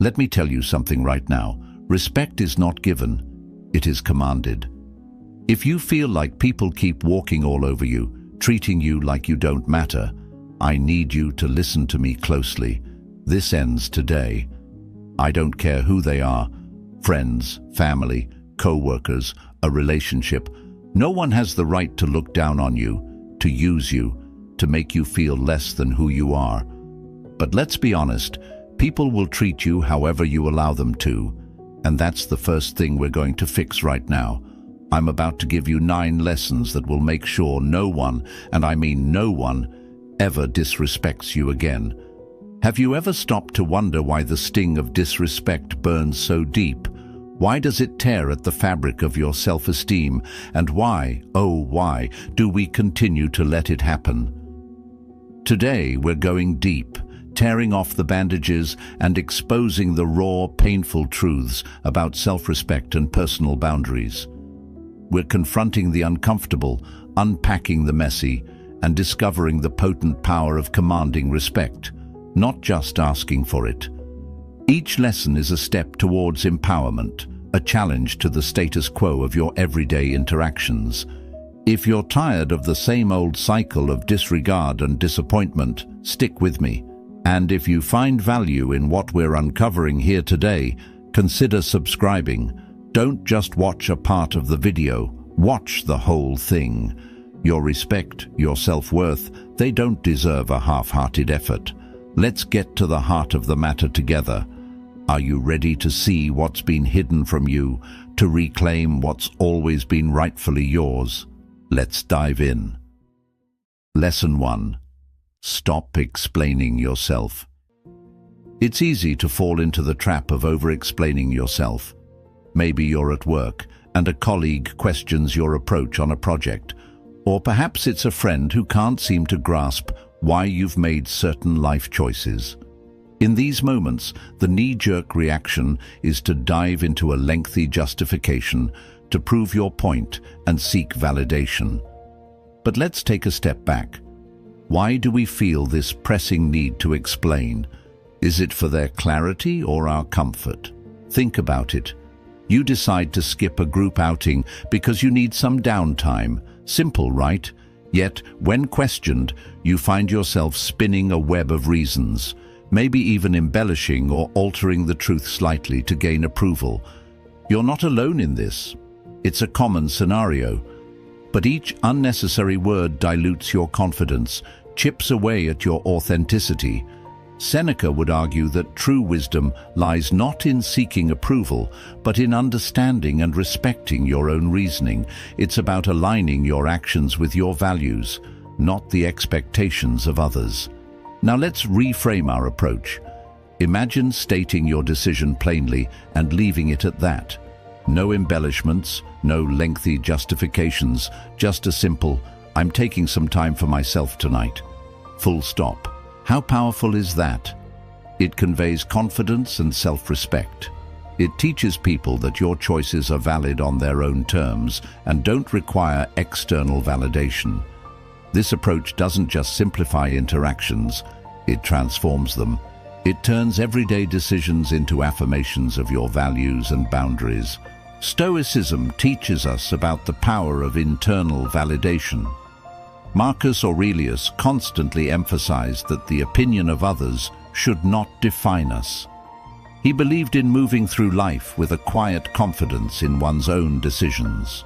Let me tell you something right now. Respect is not given, it is commanded. If you feel like people keep walking all over you, treating you like you don't matter, I need you to listen to me closely. This ends today. I don't care who they are, friends, family, co-workers, a relationship. No one has the right to look down on you, to use you, to make you feel less than who you are. But let's be honest, people will treat you however you allow them to, and that's the first thing we're going to fix right now. I'm about to give you 9 lessons that will make sure no one, and I mean no one, ever disrespects you again. Have you ever stopped to wonder why the sting of disrespect burns so deep? Why does it tear at the fabric of your self-esteem? And why, oh why, do we continue to let it happen? Today we're going deep, tearing off the bandages and exposing the raw, painful truths about self-respect and personal boundaries. We're confronting the uncomfortable, unpacking the messy, and discovering the potent power of commanding respect, not just asking for it. Each lesson is a step towards empowerment, a challenge to the status quo of your everyday interactions. If you're tired of the same old cycle of disregard and disappointment, stick with me. And if you find value in what we're uncovering here today, consider subscribing. Don't just watch a part of the video, watch the whole thing. Your respect, your self-worth, they don't deserve a half-hearted effort. Let's get to the heart of the matter together. Are you ready to see what's been hidden from you, to reclaim what's always been rightfully yours? Let's dive in. Lesson 1. Stop explaining yourself. It's easy to fall into the trap of over-explaining yourself. Maybe you're at work and a colleague questions your approach on a project, or perhaps it's a friend who can't seem to grasp why you've made certain life choices. In these moments, the knee-jerk reaction is to dive into a lengthy justification to prove your point and seek validation. But let's take a step back. Why do we feel this pressing need to explain? Is it for their clarity or our comfort? Think about it. You decide to skip a group outing because you need some downtime. Simple, right? Yet, when questioned, you find yourself spinning a web of reasons, maybe even embellishing or altering the truth slightly to gain approval. You're not alone in this. It's a common scenario. But each unnecessary word dilutes your confidence, chips away at your authenticity. Seneca would argue that true wisdom lies not in seeking approval, but in understanding and respecting your own reasoning. It's about aligning your actions with your values, not the expectations of others. Now let's reframe our approach. Imagine stating your decision plainly and leaving it at that. No embellishments, no lengthy justifications, just a simple, "I'm taking some time for myself tonight." Full stop. How powerful is that? It conveys confidence and self-respect. It teaches people that your choices are valid on their own terms and don't require external validation. This approach doesn't just simplify interactions, it transforms them. It turns everyday decisions into affirmations of your values and boundaries. Stoicism teaches us about the power of internal validation. Marcus Aurelius constantly emphasized that the opinion of others should not define us. He believed in moving through life with a quiet confidence in one's own decisions.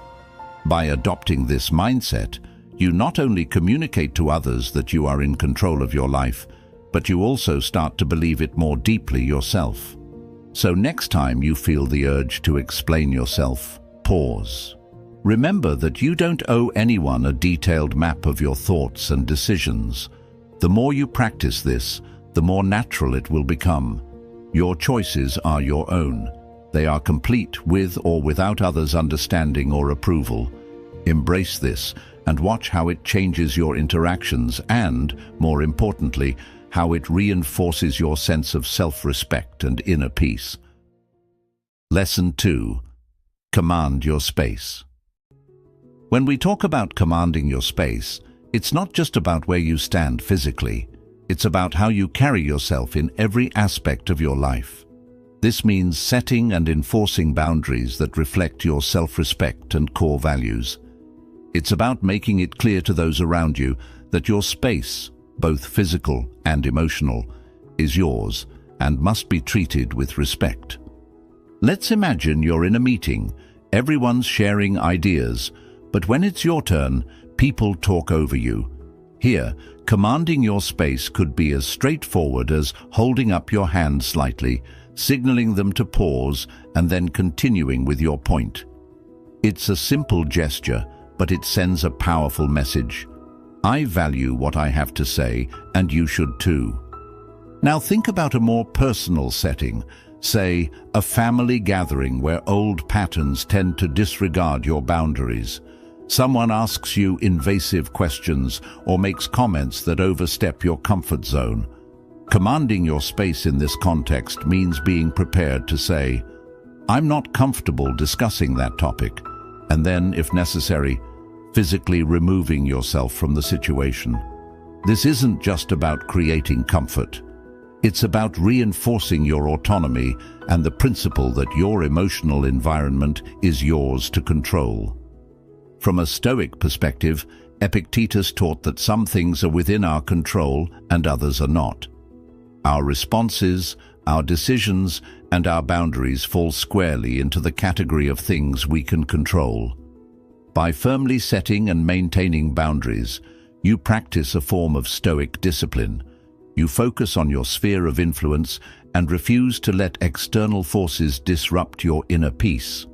By adopting this mindset, you not only communicate to others that you are in control of your life, but you also start to believe it more deeply yourself. So next time you feel the urge to explain yourself, pause. Remember that you don't owe anyone a detailed map of your thoughts and decisions. The more you practice this, the more natural it will become. Your choices are your own. They are complete with or without others' understanding or approval. Embrace this and watch how it changes your interactions and, more importantly, how it reinforces your sense of self-respect and inner peace. Lesson 2. Command your space. When we talk about commanding your space, it's not just about where you stand physically. It's about how you carry yourself in every aspect of your life. This means setting and enforcing boundaries that reflect your self-respect and core values. It's about making it clear to those around you that your space, both physical and emotional, is yours and must be treated with respect. Let's imagine you're in a meeting. Everyone's sharing ideas, but when it's your turn, people talk over you. Here, commanding your space could be as straightforward as holding up your hand slightly, signaling them to pause, and then continuing with your point. It's a simple gesture, but it sends a powerful message. I value what I have to say, and you should too. Now think about a more personal setting, say a family gathering where old patterns tend to disregard your boundaries. Someone asks you invasive questions or makes comments that overstep your comfort zone. Commanding your space in this context means being prepared to say, "I'm not comfortable discussing that topic," and then, if necessary, physically removing yourself from the situation. This isn't just about creating comfort. It's about reinforcing your autonomy and the principle that your emotional environment is yours to control. From a Stoic perspective, Epictetus taught that some things are within our control and others are not. Our responses, our decisions, and our boundaries fall squarely into the category of things we can control. By firmly setting and maintaining boundaries, you practice a form of Stoic discipline. You focus on your sphere of influence and refuse to let external forces disrupt your inner peace.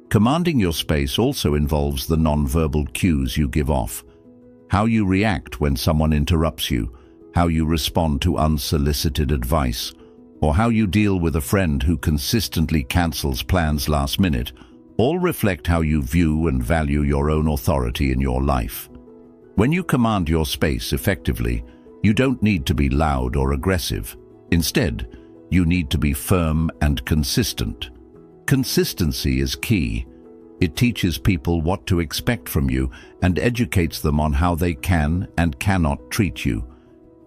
Commanding your space also involves the non-verbal cues you give off. How you react when someone interrupts you, how you respond to unsolicited advice, or how you deal with a friend who consistently cancels plans last minute, all reflect how you view and value your own authority in your life. When you command your space effectively, you don't need to be loud or aggressive. Instead, you need to be firm and consistent. Consistency is key. It teaches people what to expect from you and educates them on how they can and cannot treat you.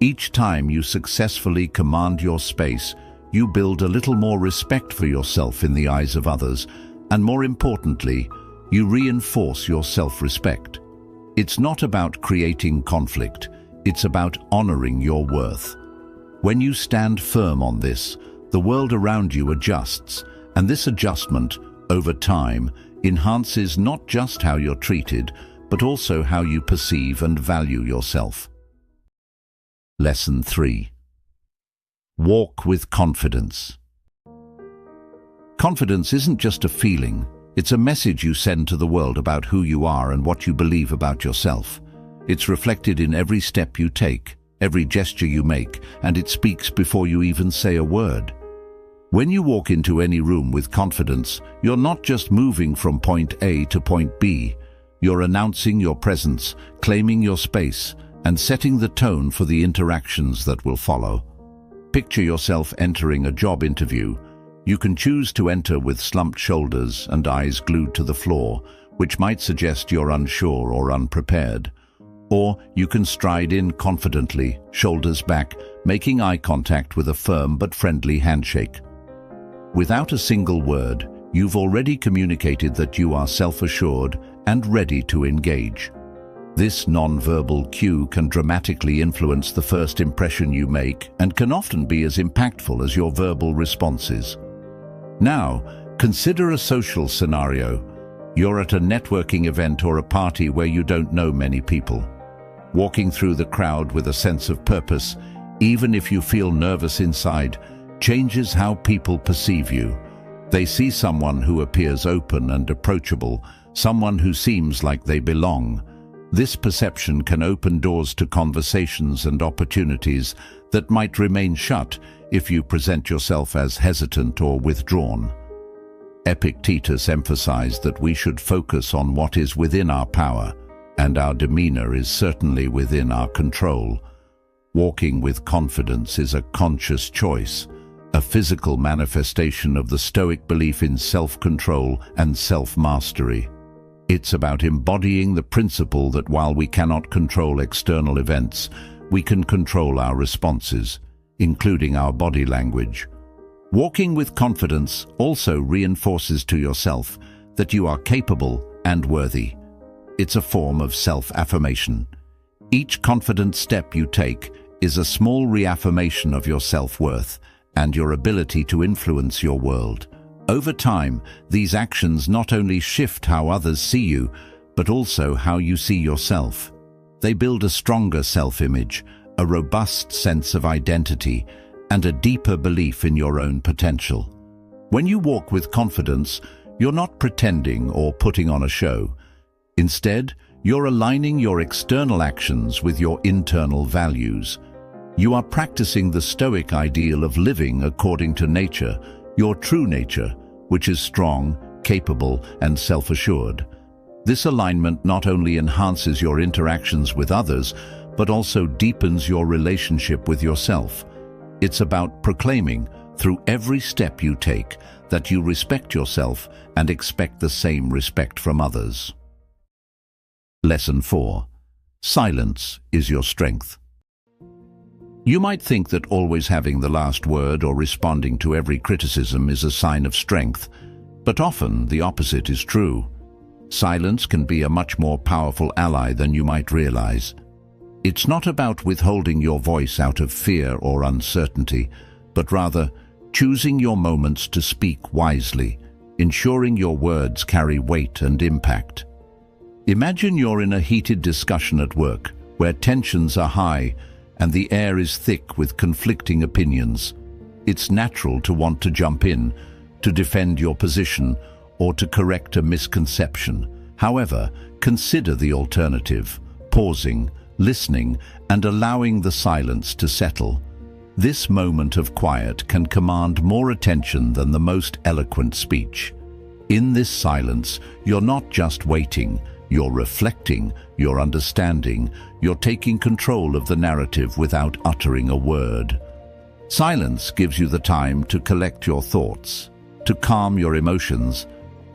Each time you successfully command your space, you build a little more respect for yourself in the eyes of others, and more importantly, you reinforce your self-respect. It's not about creating conflict, it's about honoring your worth. When you stand firm on this, the world around you adjusts, and this adjustment, over time, enhances not just how you're treated, but also how you perceive and value yourself. Lesson 3. Walk with confidence. Confidence isn't just a feeling, it's a message you send to the world about who you are and what you believe about yourself. It's reflected in every step you take, every gesture you make, and it speaks before you even say a word. When you walk into any room with confidence, you're not just moving from point A to point B. You're announcing your presence, claiming your space, and setting the tone for the interactions that will follow. Picture yourself entering a job interview. You can choose to enter with slumped shoulders and eyes glued to the floor, which might suggest you're unsure or unprepared. Or you can stride in confidently, shoulders back, making eye contact with a firm but friendly handshake. Without a single word, you've already communicated that you are self-assured and ready to engage. This non-verbal cue can dramatically influence the first impression you make and can often be as impactful as your verbal responses. Now, consider a social scenario. You're at a networking event or a party where you don't know many people. Walking through the crowd with a sense of purpose, even if you feel nervous inside, changes how people perceive you. They see someone who appears open and approachable, someone who seems like they belong. This perception can open doors to conversations and opportunities that might remain shut if you present yourself as hesitant or withdrawn. Epictetus emphasized that we should focus on what is within our power, and our demeanor is certainly within our control. Walking with confidence is a conscious choice, a physical manifestation of the Stoic belief in self-control and self-mastery. It's about embodying the principle that while we cannot control external events, we can control our responses, including our body language. Walking with confidence also reinforces to yourself that you are capable and worthy. It's a form of self-affirmation. Each confident step you take is a small reaffirmation of your self-worth and your ability to influence your world. Over time, these actions not only shift how others see you, but also how you see yourself. They build a stronger self-image, a robust sense of identity, and a deeper belief in your own potential. When you walk with confidence, you're not pretending or putting on a show. Instead, you're aligning your external actions with your internal values. You are practicing the Stoic ideal of living according to nature, your true nature, which is strong, capable, and self-assured. This alignment not only enhances your interactions with others, but also deepens your relationship with yourself. It's about proclaiming, through every step you take, that you respect yourself and expect the same respect from others. Lesson 4. Silence is your strength. You might think that always having the last word or responding to every criticism is a sign of strength, but often the opposite is true. Silence can be a much more powerful ally than you might realize. It's not about withholding your voice out of fear or uncertainty, but rather choosing your moments to speak wisely, ensuring your words carry weight and impact. Imagine you're in a heated discussion at work, where tensions are high and the air is thick with conflicting opinions. It's natural to want to jump in, to defend your position, or to correct a misconception. However, consider the alternative, pausing, listening, and allowing the silence to settle. This moment of quiet can command more attention than the most eloquent speech. In this silence, you're not just waiting, you're reflecting, you're understanding, you're taking control of the narrative without uttering a word. Silence gives you the time to collect your thoughts, to calm your emotions,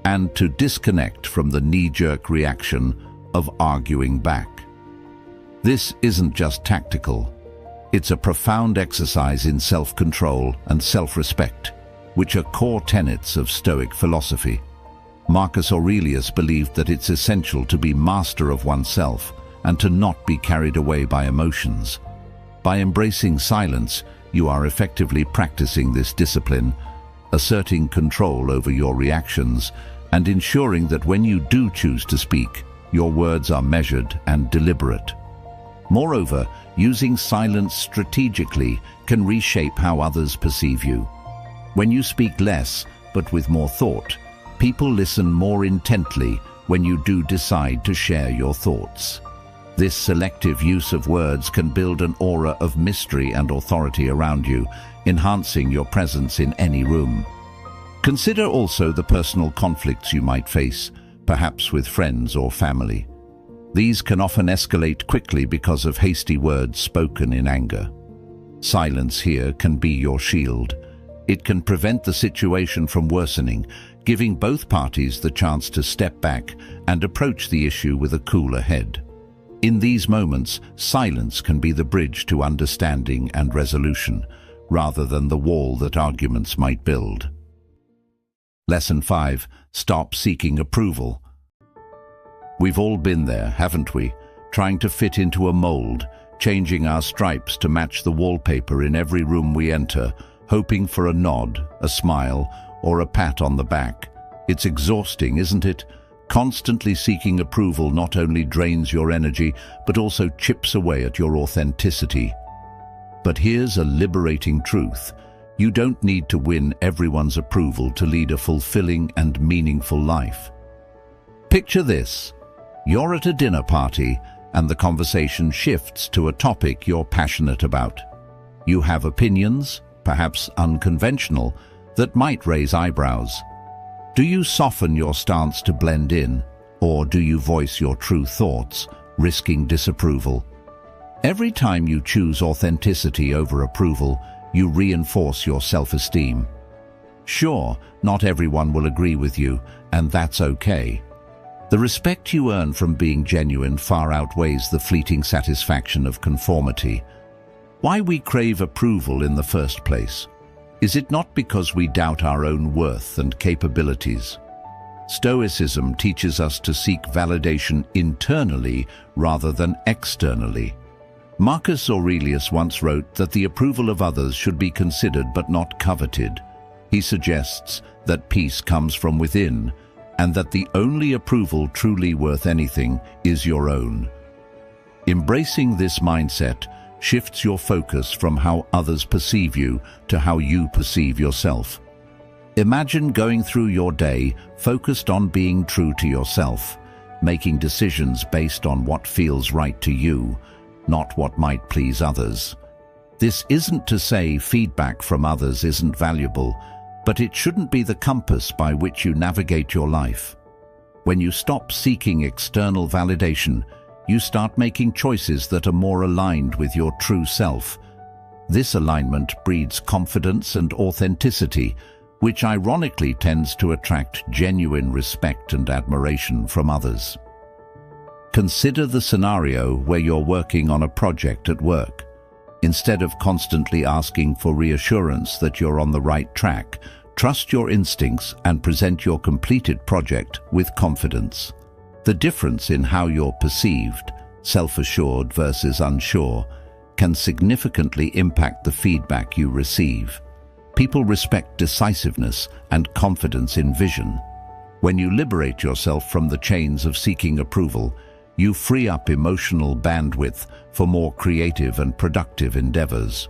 and to disconnect from the knee-jerk reaction of arguing back. This isn't just tactical. It's a profound exercise in self-control and self-respect, which are core tenets of Stoic philosophy. Marcus Aurelius believed that it's essential to be master of oneself and to not be carried away by emotions. By embracing silence, you are effectively practicing this discipline, asserting control over your reactions, and ensuring that when you do choose to speak, your words are measured and deliberate. Moreover, using silence strategically can reshape how others perceive you. When you speak less, but with more thought, people listen more intently when you do decide to share your thoughts. This selective use of words can build an aura of mystery and authority around you, enhancing your presence in any room. Consider also the personal conflicts you might face, perhaps with friends or family. These can often escalate quickly because of hasty words spoken in anger. Silence here can be your shield. It can prevent the situation from worsening, giving both parties the chance to step back and approach the issue with a cooler head. In these moments, silence can be the bridge to understanding and resolution, rather than the wall that arguments might build. Lesson 5. Stop seeking approval. We've all been there, haven't we? Trying to fit into a mold, changing our stripes to match the wallpaper in every room we enter, hoping for a nod, a smile, or a pat on the back. It's exhausting, isn't it? Constantly seeking approval not only drains your energy, but also chips away at your authenticity. But here's a liberating truth. You don't need to win everyone's approval to lead a fulfilling and meaningful life. Picture this. You're at a dinner party, and the conversation shifts to a topic you're passionate about. You have opinions, perhaps unconventional, that might raise eyebrows. Do you soften your stance to blend in, or do you voice your true thoughts, risking disapproval? Every time you choose authenticity over approval, you reinforce your self-esteem. Sure, not everyone will agree with you, and that's okay. The respect you earn from being genuine far outweighs the fleeting satisfaction of conformity. Why we crave approval in the first place? Is it not because we doubt our own worth and capabilities? Stoicism teaches us to seek validation internally rather than externally. Marcus Aurelius once wrote that the approval of others should be considered but not coveted. He suggests that peace comes from within, and that the only approval truly worth anything is your own. Embracing this mindset shifts your focus from how others perceive you to how you perceive yourself. Imagine going through your day focused on being true to yourself, making decisions based on what feels right to you, not what might please others. This isn't to say feedback from others isn't valuable, but it shouldn't be the compass by which you navigate your life. When you stop seeking external validation, you start making choices that are more aligned with your true self. This alignment breeds confidence and authenticity, which ironically tends to attract genuine respect and admiration from others. Consider the scenario where you're working on a project at work. Instead of constantly asking for reassurance that you're on the right track, trust your instincts and present your completed project with confidence. The difference in how you're perceived, self-assured versus unsure, can significantly impact the feedback you receive. People respect decisiveness and confidence in vision. When you liberate yourself from the chains of seeking approval, you free up emotional bandwidth for more creative and productive endeavors.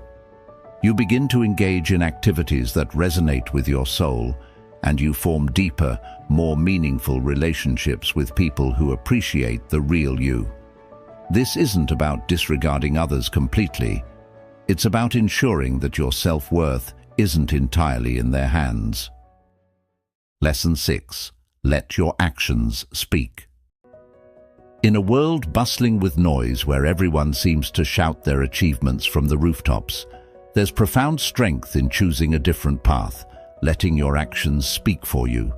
You begin to engage in activities that resonate with your soul, and you form deeper, more meaningful relationships with people who appreciate the real you. This isn't about disregarding others completely. It's about ensuring that your self-worth isn't entirely in their hands. Lesson 6. Let your actions speak. In a world bustling with noise where everyone seems to shout their achievements from the rooftops, there's profound strength in choosing a different path, letting your actions speak for you.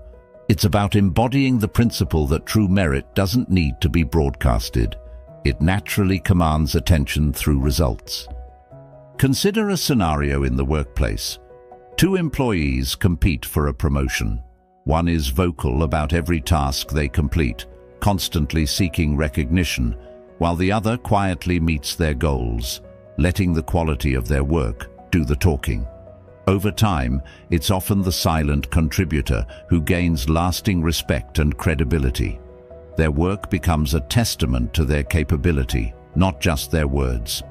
It's about embodying the principle that true merit doesn't need to be broadcasted. It naturally commands attention through results. Consider a scenario in the workplace. Two employees compete for a promotion. One is vocal about every task they complete, constantly seeking recognition, while the other quietly meets their goals, letting the quality of their work do the talking. Over time, it's often the silent contributor who gains lasting respect and credibility. Their work becomes a testament to their capability, not just their words.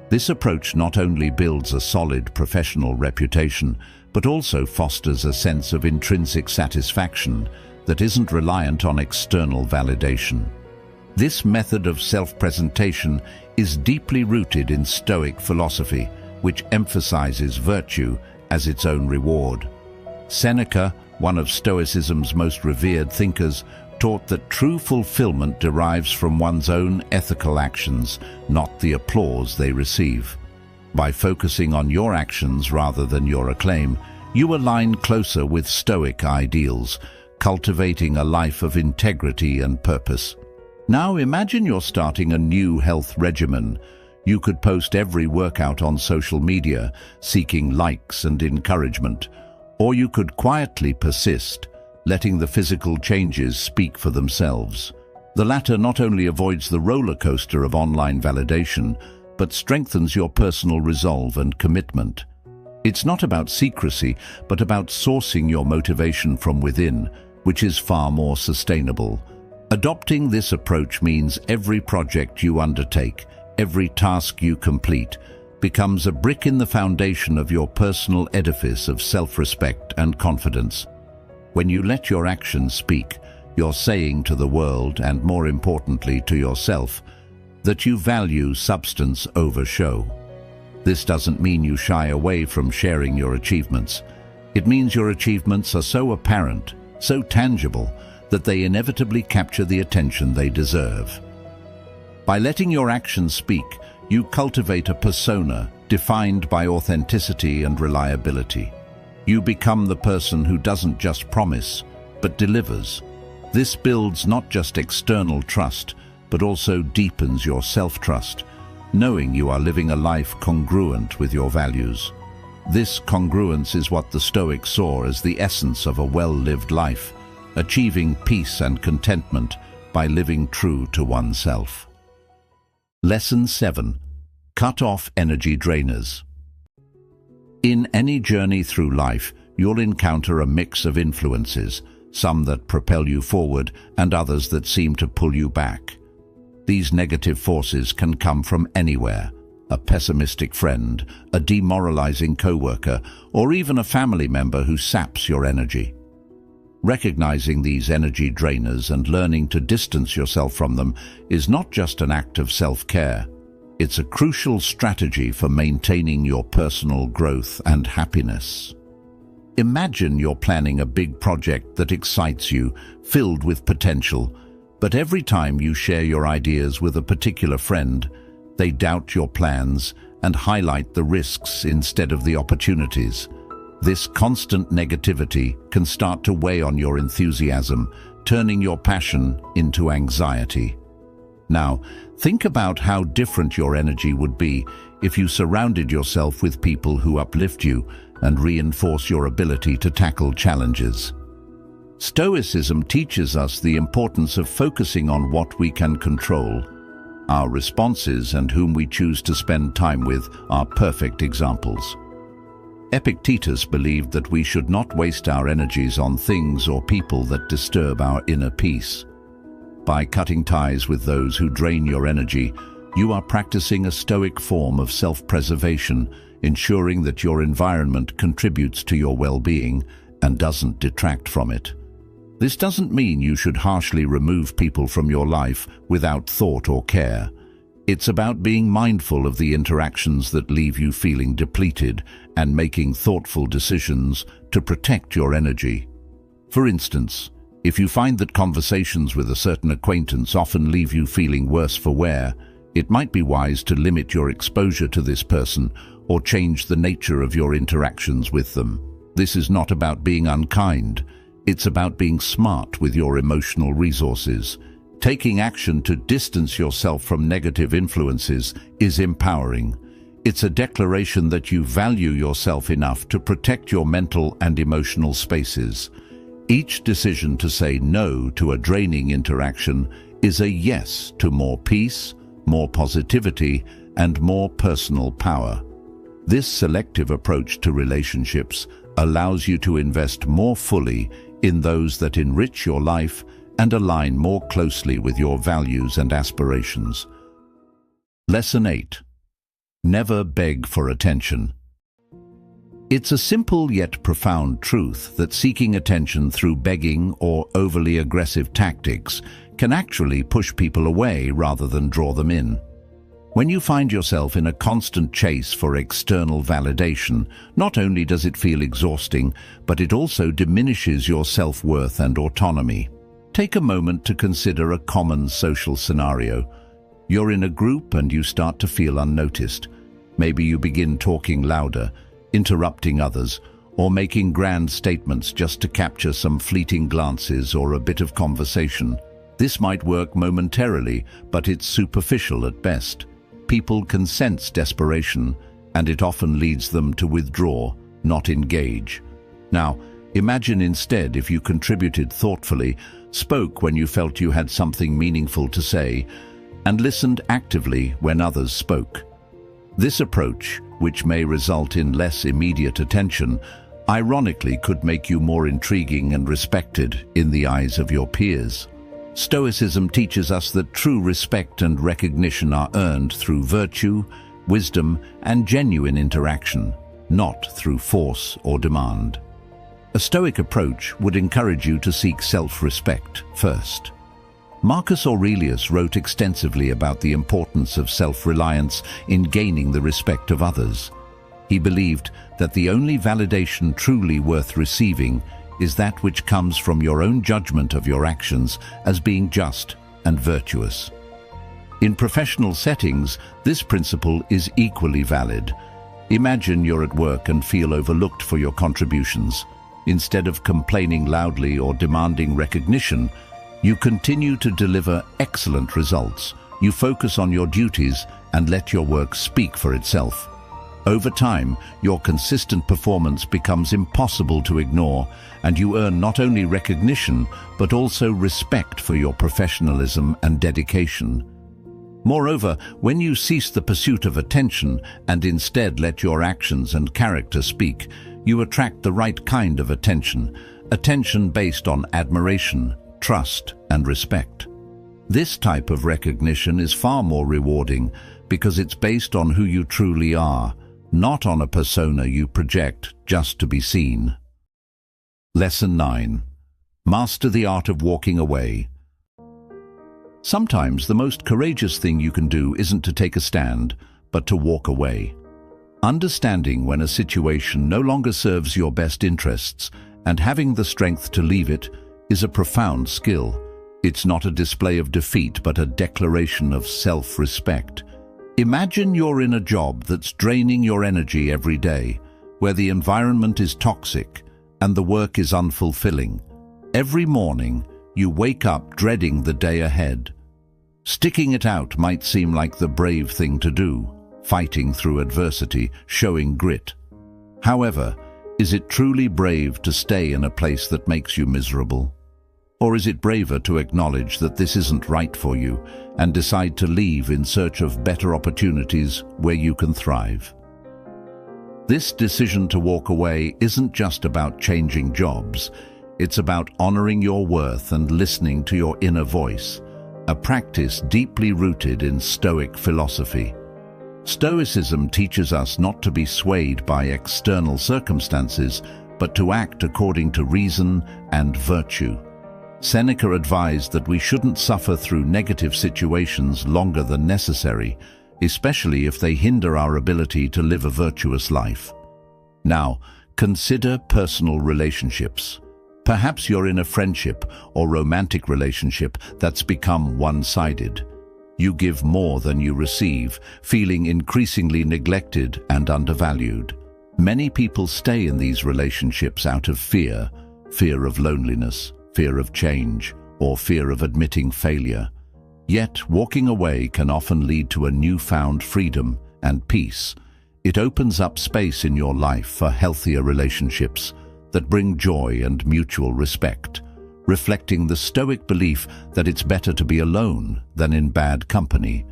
This approach not only builds a solid professional reputation, but also fosters a sense of intrinsic satisfaction that isn't reliant on external validation. This method of self-presentation is deeply rooted in Stoic philosophy, which emphasizes virtue as its own reward. Seneca, one of Stoicism's most revered thinkers, taught that true fulfillment derives from one's own ethical actions, not the applause they receive. By focusing on your actions rather than your acclaim, you align closer with Stoic ideals, cultivating a life of integrity and purpose. Now imagine you're starting a new health regimen. You could post every workout on social media, seeking likes and encouragement. Or you could quietly persist, letting the physical changes speak for themselves. The latter not only avoids the roller coaster of online validation, but strengthens your personal resolve and commitment. It's not about secrecy, but about sourcing your motivation from within, which is far more sustainable. Adopting this approach means every project you undertake, every task you complete, becomes a brick in the foundation of your personal edifice of self-respect and confidence. When you let your actions speak, you're saying to the world, and more importantly to yourself, that you value substance over show. This doesn't mean you shy away from sharing your achievements. It means your achievements are so apparent, so tangible, that they inevitably capture the attention they deserve. By letting your actions speak, you cultivate a persona defined by authenticity and reliability. You become the person who doesn't just promise, but delivers. This builds not just external trust, but also deepens your self-trust, knowing you are living a life congruent with your values. This congruence is what the Stoics saw as the essence of a well-lived life, achieving peace and contentment by living true to oneself. Lesson 7. Cut off energy drainers. In any journey through life, you'll encounter a mix of influences, some that propel you forward and others that seem to pull you back. These negative forces can come from anywhere: a pessimistic friend, a demoralizing coworker, or even a family member who saps your energy. Recognizing these energy drainers and learning to distance yourself from them is not just an act of self-care. It's a crucial strategy for maintaining your personal growth and happiness. Imagine you're planning a big project that excites you, filled with potential, but every time you share your ideas with a particular friend, they doubt your plans and highlight the risks instead of the opportunities. This constant negativity can start to weigh on your enthusiasm, turning your passion into anxiety. Now, think about how different your energy would be if you surrounded yourself with people who uplift you and reinforce your ability to tackle challenges. Stoicism teaches us the importance of focusing on what we can control. Our responses and whom we choose to spend time with are perfect examples. Epictetus believed that we should not waste our energies on things or people that disturb our inner peace. By cutting ties with those who drain your energy, you are practicing a Stoic form of self-preservation, ensuring that your environment contributes to your well-being and doesn't detract from it. This doesn't mean you should harshly remove people from your life without thought or care. It's about being mindful of the interactions that leave you feeling depleted and making thoughtful decisions to protect your energy. For instance, if you find that conversations with a certain acquaintance often leave you feeling worse for wear, it might be wise to limit your exposure to this person or change the nature of your interactions with them. This is not about being unkind. It's about being smart with your emotional resources. Taking action to distance yourself from negative influences is empowering. It's a declaration that you value yourself enough to protect your mental and emotional spaces. Each decision to say no to a draining interaction is a yes to more peace, more positivity, and more personal power. This selective approach to relationships allows you to invest more fully in those that enrich your life and align more closely with your values and aspirations. Lesson 8. Never beg for attention. It's a simple yet profound truth that seeking attention through begging or overly aggressive tactics can actually push people away rather than draw them in. When you find yourself in a constant chase for external validation, not only does it feel exhausting, but it also diminishes your self-worth and autonomy. Take a moment to consider a common social scenario. You're in a group and you start to feel unnoticed. Maybe you begin talking louder, interrupting others, or making grand statements just to capture some fleeting glances or a bit of conversation. This might work momentarily, but it's superficial at best. People can sense desperation, and it often leads them to withdraw, not engage. Now, imagine instead if you contributed thoughtfully, spoke when you felt you had something meaningful to say, and listened actively when others spoke. This approach, which may result in less immediate attention, ironically could make you more intriguing and respected in the eyes of your peers. Stoicism teaches us that true respect and recognition are earned through virtue, wisdom, and genuine interaction, not through force or demand. A Stoic approach would encourage you to seek self-respect first. Marcus Aurelius wrote extensively about the importance of self-reliance in gaining the respect of others. He believed that the only validation truly worth receiving is that which comes from your own judgment of your actions as being just and virtuous. In professional settings, this principle is equally valid. Imagine you're at work and feel overlooked for your contributions. Instead of complaining loudly or demanding recognition, you continue to deliver excellent results. You focus on your duties and let your work speak for itself. Over time, your consistent performance becomes impossible to ignore, and you earn not only recognition, but also respect for your professionalism and dedication. Moreover, when you cease the pursuit of attention and instead let your actions and character speak, you attract the right kind of attention, attention based on admiration, trust, and respect. This type of recognition is far more rewarding because it's based on who you truly are, not on a persona you project just to be seen. Lesson 9. Master the art of walking away. Sometimes the most courageous thing you can do isn't to take a stand, but to walk away. Understanding when a situation no longer serves your best interests and having the strength to leave it is a profound skill. It's not a display of defeat, but a declaration of self-respect. Imagine you're in a job that's draining your energy every day, where the environment is toxic and the work is unfulfilling. Every morning, you wake up dreading the day ahead. Sticking it out might seem like the brave thing to do, fighting through adversity, showing grit. However, is it truly brave to stay in a place that makes you miserable? Or is it braver to acknowledge that this isn't right for you and decide to leave in search of better opportunities where you can thrive? This decision to walk away isn't just about changing jobs. It's about honoring your worth and listening to your inner voice, a practice deeply rooted in Stoic philosophy. Stoicism teaches us not to be swayed by external circumstances, but to act according to reason and virtue. Seneca advised that we shouldn't suffer through negative situations longer than necessary, especially if they hinder our ability to live a virtuous life. Now, consider personal relationships. Perhaps you're in a friendship or romantic relationship that's become one-sided. You give more than you receive, feeling increasingly neglected and undervalued. Many people stay in these relationships out of fear of loneliness, fear of change, or fear of admitting failure. Yet, walking away can often lead to a newfound freedom and peace. It opens up space in your life for healthier relationships that bring joy and mutual respect, reflecting the Stoic belief that it's better to be alone than in bad company.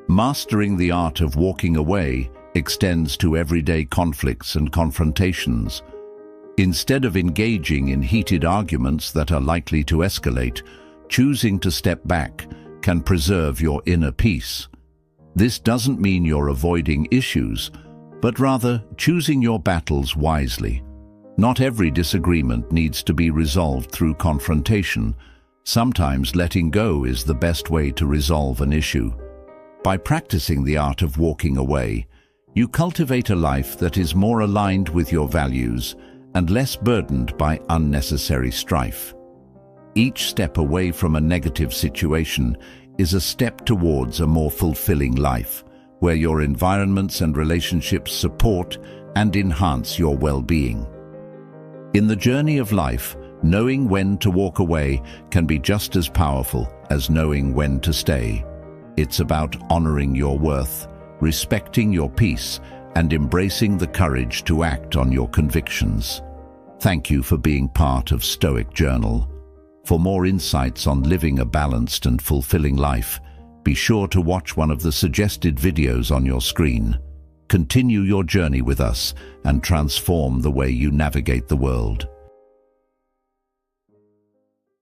Mastering the art of walking away extends to everyday conflicts and confrontations. Instead of engaging in heated arguments that are likely to escalate, choosing to step back can preserve your inner peace. This doesn't mean you're avoiding issues, but rather choosing your battles wisely. Not every disagreement needs to be resolved through confrontation. Sometimes letting go is the best way to resolve an issue. By practicing the art of walking away, you cultivate a life that is more aligned with your values and less burdened by unnecessary strife. Each step away from a negative situation is a step towards a more fulfilling life, where your environments and relationships support and enhance your well-being. In the journey of life, knowing when to walk away can be just as powerful as knowing when to stay. It's about honoring your worth, respecting your peace, and embracing the courage to act on your convictions. Thank you for being part of Stoic Journal. For more insights on living a balanced and fulfilling life, be sure to watch one of the suggested videos on your screen. Continue your journey with us and transform the way you navigate the world.